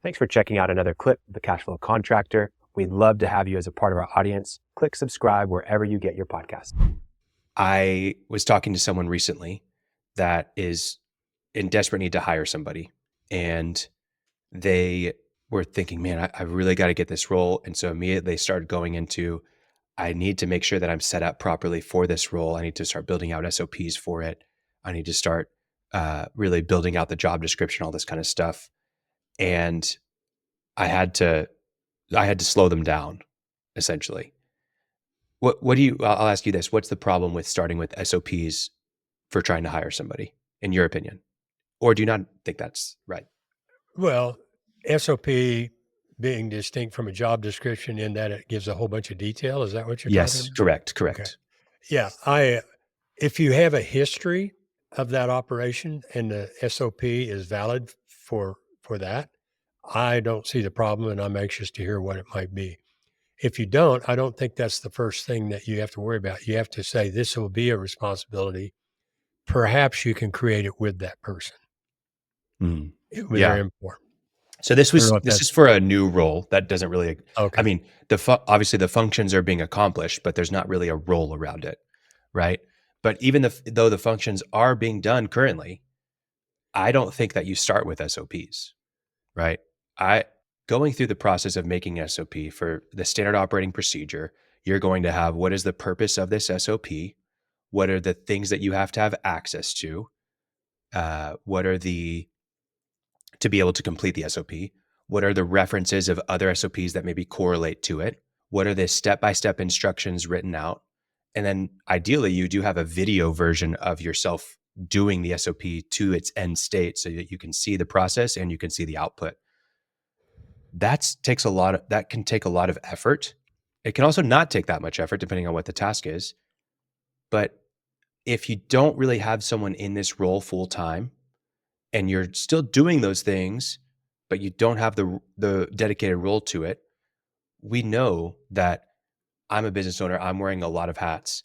Thanks for checking out another clip of the Cashflow Contractor. We'd love to have you as a part of our audience. Click subscribe wherever you get your podcast. I was talking to someone recently that is in desperate need to hire somebody, and they were thinking, man, I really got to get this role. And so immediately they started going into, I need to make sure that I'm set up properly for this role. I need to start building out SOPs for it. I need to start really building out the job description, all this kind of stuff. And I had to slow them down, essentially. What do you, I'll ask you this. What's the problem with starting with SOPs for trying to hire somebody, in your opinion? Or do you not think that's right? Well, SOP being distinct from a job description in that it gives a whole bunch of detail. Is that what you're talking Yes, about? correct. Okay. Yeah. If you have a history of that operation and the SOP is valid for that, I don't see the problem, and I'm anxious to hear what it might be. If you don't, I don't think that's the first thing that you have to worry about. You have to say, this will be a responsibility. Perhaps you can create it with that person. Mm. It was Yeah. very important. So this is for a new role that doesn't really, Okay. I mean, obviously the functions are being accomplished, but there's not really a role around it, right? But even though the functions are being done currently, I don't think that you start with SOPs, right? Going through the process of making SOP for the standard operating procedure, you're going to have, what is the purpose of this SOP? What are the things that you have to have access to? What are to be able to complete the SOP? What are the references of other SOPs that maybe correlate to it? What are the step-by-step instructions written out? And then ideally, you do have a video version of yourself doing the SOP to its end state so that you can see the process and you can see the output. That can take a lot of effort. It can also not take that much effort depending on what the task is. But if you don't really have someone in this role full time and you're still doing those things, but you don't have the dedicated role to it, we know that I'm a business owner. I'm wearing a lot of hats.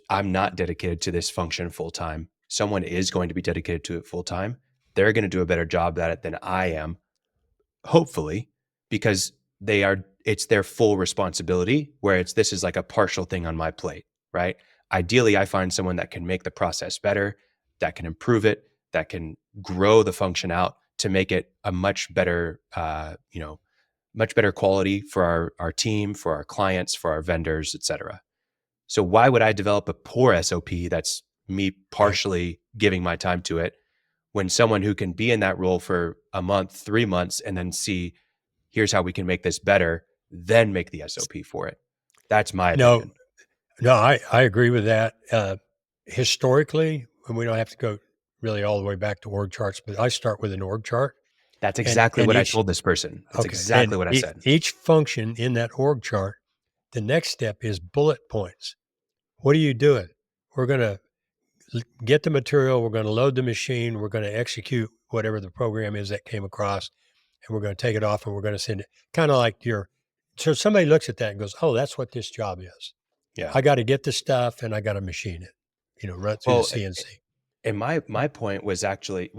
I'm not dedicated to this function full time. Someone is going to be dedicated to it full time. They're going to do a better job at it than I am, hopefully, because it's their full responsibility, where this is like a partial thing on my plate, right? Ideally, I find someone that can make the process better, that can improve it, that can grow the function out to make it a much better, much better quality for our team, for our clients, for our vendors, et cetera. So why would I develop a poor SOP that's me partially giving my time to it, when someone who can be in that role for a month, 3 months, and then see, here's how we can make this better, then make the SOP for it? That's my opinion. No, I agree with that. Historically, and we don't have to go really all the way back to org charts, but I start with an org chart. That's exactly what I told this person. That's exactly what I said. Each function in that org chart, the next step is bullet points. What are you doing? We're going to get the material. We're going to load the machine. We're going to execute whatever the program is that came across, and we're going to take it off and we're going to send it. Kind of like so somebody looks at that and goes, oh, that's what this job is. Yeah. I got to get the stuff and I got to machine it, run through the CNC. And my point was actually,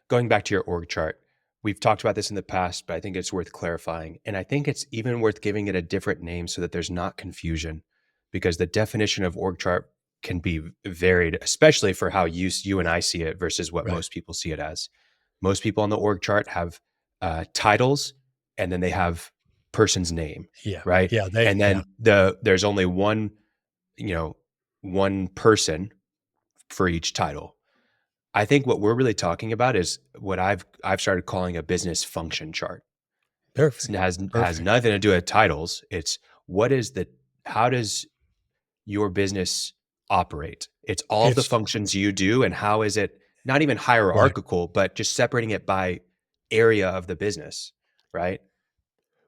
going back to your org chart, we've talked about this in the past, but I think it's worth clarifying. And I think it's even worth giving it a different name so that there's not confusion, because the definition of org chart can be varied, especially for how you and I see it versus what most people see it as. Most people on the org chart have titles, and then they have person's name. Yeah. Right. Yeah. And then there's only one person for each title. I think what we're really talking about is what I've started calling a business function chart. Perfect. It has nothing to do with titles. It's how does your business operate? It's all the functions you do, and how is it not even hierarchical, but just separating it by area of the business, right?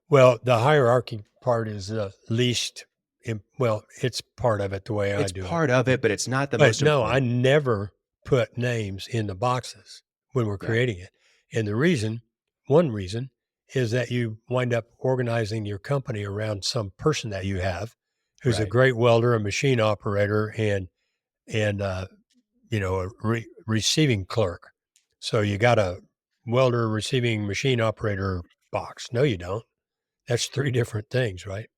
Well, the hierarchy part is the least. It's part of it the way I do it. It's part of it, but it's not the most important. No, I never put names in the boxes when we're creating it. And one reason is that you wind up organizing your company around some person that you have who's a great welder, a machine operator, and a receiving clerk. So you got to welder, receiving machine operator box. No, you don't. That's 3 different things, right?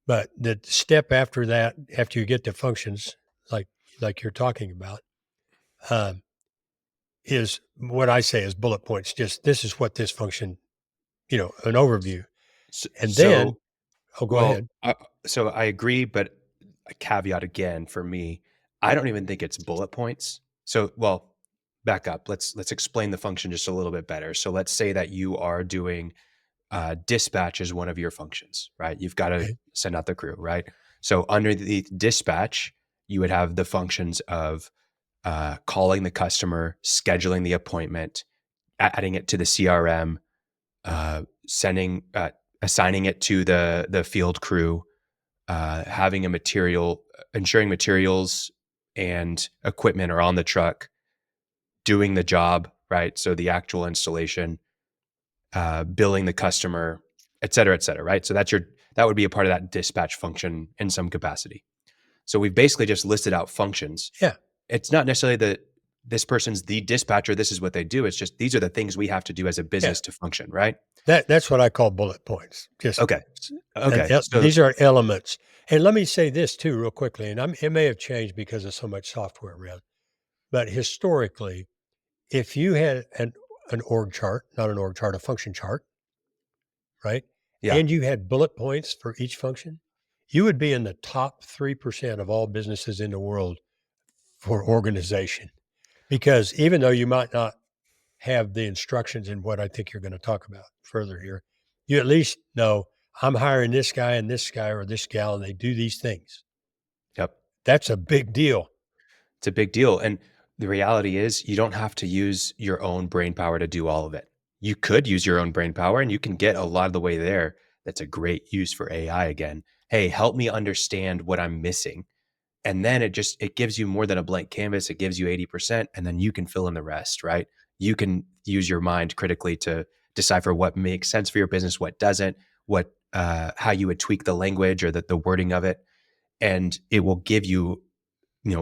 But the step after that, after you get the functions, like you're talking about, um, is what I say is bullet points. Just this is what this function, an overview, and then So, go ahead. so I agree, but a caveat again for me, I don't even think it's bullet points. So, well, back up. Let's explain the function just a little bit better. So, let's say that you are doing dispatch as one of your functions, right? You've got to Okay. send out the crew, right? So, under the dispatch, you would have the functions of calling the customer, scheduling the appointment, adding it to the CRM, assigning it to the field crew, having ensuring materials and equipment are on the truck, doing the job, right? So the actual installation, billing the customer, et cetera, right? So that would be a part of that dispatch function in some capacity. So we've basically just listed out functions. Yeah. It's not necessarily this person's the dispatcher, this is what they do. It's just these are the things we have to do as a business to function, right? That's what I call bullet points. Just Okay. So these are elements. And let me say this too, real quickly. And it may have changed because of so much software around. But historically, if you had an org chart, not an org chart, a function chart, right? yeah, And you had bullet points for each function, you would be in the top 3% of all businesses in the world for organization. Because even though you might not have the instructions in what I think you're going to talk about further here, you at least know I'm hiring this guy and this guy or this gal, and they do these things. yep. That's a big deal. It's a big deal. And the reality is you don't have to use your own brain power to do all of it. You could use your own brain power and you can get a lot of the way there. That's a great use for AI again. Hey, help me understand what I'm missing. And then it gives you more than a blank canvas. It gives you 80%, and then you can fill in the rest, right? You can use your mind critically to decipher what makes sense for your business, what doesn't, how you would tweak the language or the wording of it. And it will give you,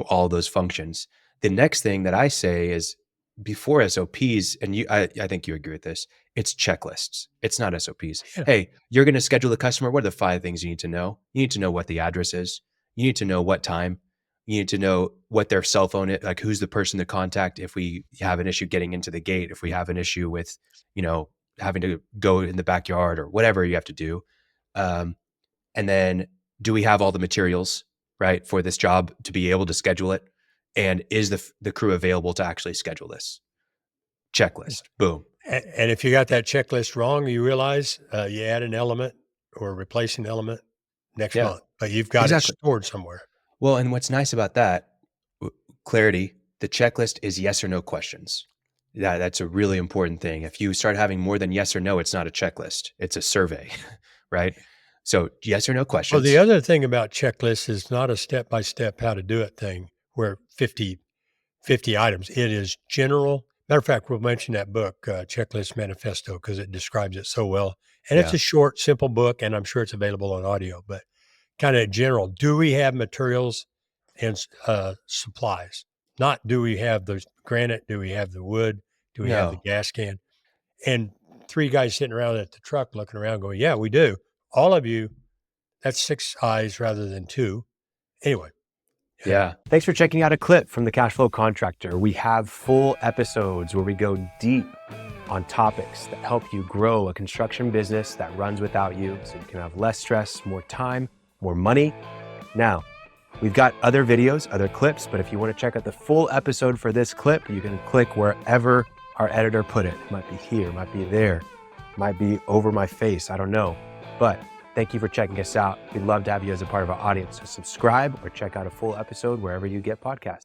all those functions. The next thing that I say is before SOPs, and I think you agree with this, it's checklists. It's not SOPs. Yeah. Hey, you're going to schedule the customer. What are the 5 things you need to know? You need to know what the address is. You need to know what time. You need to know what their cell phone is, like who's the person to contact if we have an issue getting into the gate, if we have an issue with, having to go in the backyard or whatever you have to do. And then do we have all the materials, right, for this job to be able to schedule it? And is the crew available to actually schedule this? Checklist. Boom. And if you got that checklist wrong, you realize you add an element or replace an element next month, but you've got it stored somewhere. Well, and what's nice about that, clarity, the checklist is yes or no questions. That's a really important thing. If you start having more than yes or no, it's not a checklist. It's a survey, right? So yes or no questions. Well, the other thing about checklists is not a step-by-step how to do it thing where 50 items. It is general. Matter of fact, we'll mention that book, Checklist Manifesto, because it describes it so well. And it's a short, simple book, and I'm sure it's available on audio, but kind of general. Do we have materials and supplies? Not do we have the granite? Do we have the wood? Do we have the gas can? And 3 guys sitting around at the truck looking around going, yeah, we do. All of you, that's 6 eyes rather than 2. Anyway. Yeah. Thanks for checking out a clip from the Cashflow Contractor. We have full episodes where we go deep on topics that help you grow a construction business that runs without you so you can have less stress, more time, more money. Now, we've got other videos, other clips, but if you want to check out the full episode for this clip, you can click wherever our editor put it. It might be here, it might be there, it might be over my face, I don't know. But thank you for checking us out. We'd love to have you as a part of our audience. So subscribe or check out a full episode wherever you get podcasts.